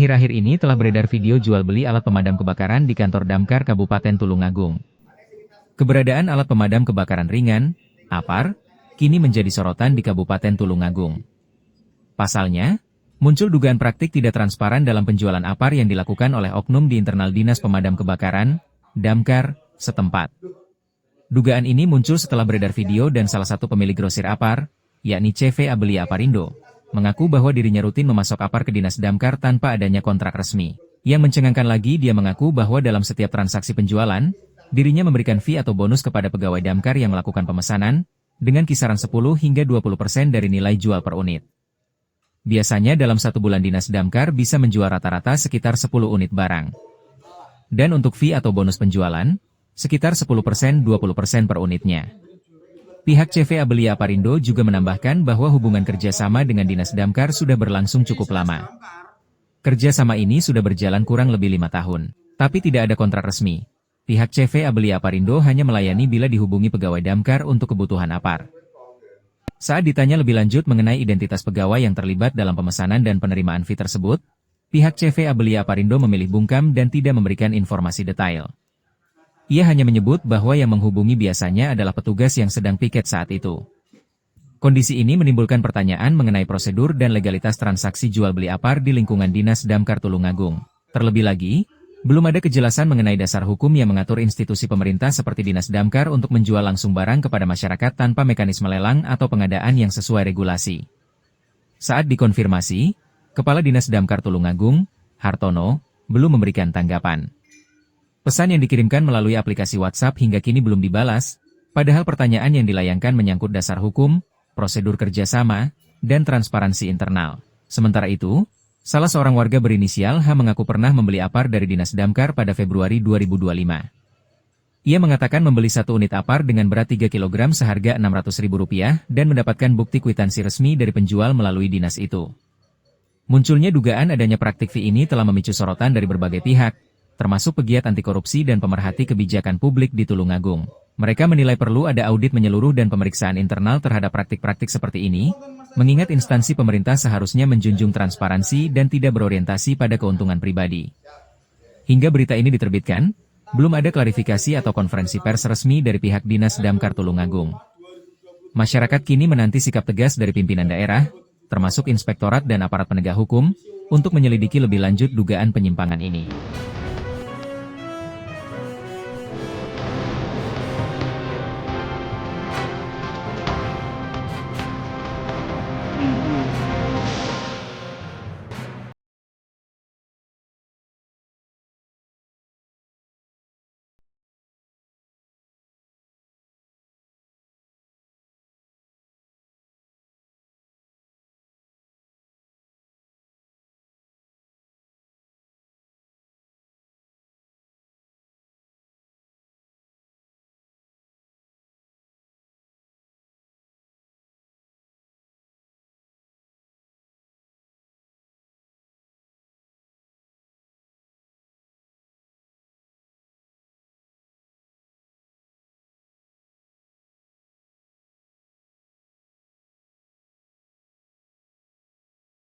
Akhir-akhir ini telah beredar video jual beli alat pemadam kebakaran di kantor Damkar Kabupaten Tulungagung. Keberadaan alat pemadam kebakaran ringan, APAR, kini menjadi sorotan di Kabupaten Tulungagung. Pasalnya, muncul dugaan praktik tidak transparan dalam penjualan APAR yang dilakukan oleh oknum di internal Dinas Pemadam Kebakaran, Damkar, setempat. Dugaan ini muncul setelah beredar video dan salah satu pemilik grosir APAR, yakni CV Abelia Aparindo, mengaku bahwa dirinya rutin memasok APAR ke Dinas Damkar tanpa adanya kontrak resmi. Yang mencengangkan lagi, dia mengaku bahwa dalam setiap transaksi penjualan, dirinya memberikan fee atau bonus kepada pegawai Damkar yang melakukan pemesanan, dengan kisaran 10 hingga 20% dari nilai jual per unit. Biasanya dalam satu bulan Dinas Damkar bisa menjual rata-rata sekitar 10 unit barang. Dan untuk fee atau bonus penjualan, sekitar 10-20% per unitnya. Pihak CV Abelia Aparindo juga menambahkan bahwa hubungan kerjasama dengan Dinas Damkar sudah berlangsung cukup lama. Kerjasama ini sudah berjalan kurang lebih 5 tahun, tapi tidak ada kontrak resmi. Pihak CV Abelia Aparindo hanya melayani bila dihubungi pegawai Damkar untuk kebutuhan APAR. Saat ditanya lebih lanjut mengenai identitas pegawai yang terlibat dalam pemesanan dan penerimaan fee tersebut, pihak CV Abelia Aparindo memilih bungkam dan tidak memberikan informasi detail. Ia hanya menyebut bahwa yang menghubungi biasanya adalah petugas yang sedang piket saat itu. Kondisi ini menimbulkan pertanyaan mengenai prosedur dan legalitas transaksi jual beli APAR di lingkungan Dinas Damkar Tulungagung. Terlebih lagi, belum ada kejelasan mengenai dasar hukum yang mengatur institusi pemerintah seperti Dinas Damkar untuk menjual langsung barang kepada masyarakat tanpa mekanisme lelang atau pengadaan yang sesuai regulasi. Saat dikonfirmasi, Kepala Dinas Damkar Tulungagung, Hartono, belum memberikan tanggapan. Pesan yang dikirimkan melalui aplikasi WhatsApp hingga kini belum dibalas, padahal pertanyaan yang dilayangkan menyangkut dasar hukum, prosedur kerjasama, dan transparansi internal. Sementara itu, salah seorang warga berinisial H mengaku pernah membeli APAR dari Dinas Damkar pada Februari 2025. Ia mengatakan membeli satu unit APAR dengan berat 3 kg seharga Rp600.000 dan mendapatkan bukti kwitansi resmi dari penjual melalui dinas itu. Munculnya dugaan adanya praktik fee ini telah memicu sorotan dari berbagai pihak, termasuk pegiat anti korupsi dan pemerhati kebijakan publik di Tulungagung. Mereka menilai perlu ada audit menyeluruh dan pemeriksaan internal terhadap praktik-praktik seperti ini, mengingat instansi pemerintah seharusnya menjunjung transparansi dan tidak berorientasi pada keuntungan pribadi. Hingga berita ini diterbitkan, belum ada klarifikasi atau konferensi pers resmi dari pihak Dinas Damkar Tulungagung. Masyarakat kini menanti sikap tegas dari pimpinan daerah, termasuk inspektorat dan aparat penegak hukum, untuk menyelidiki lebih lanjut dugaan penyimpangan ini.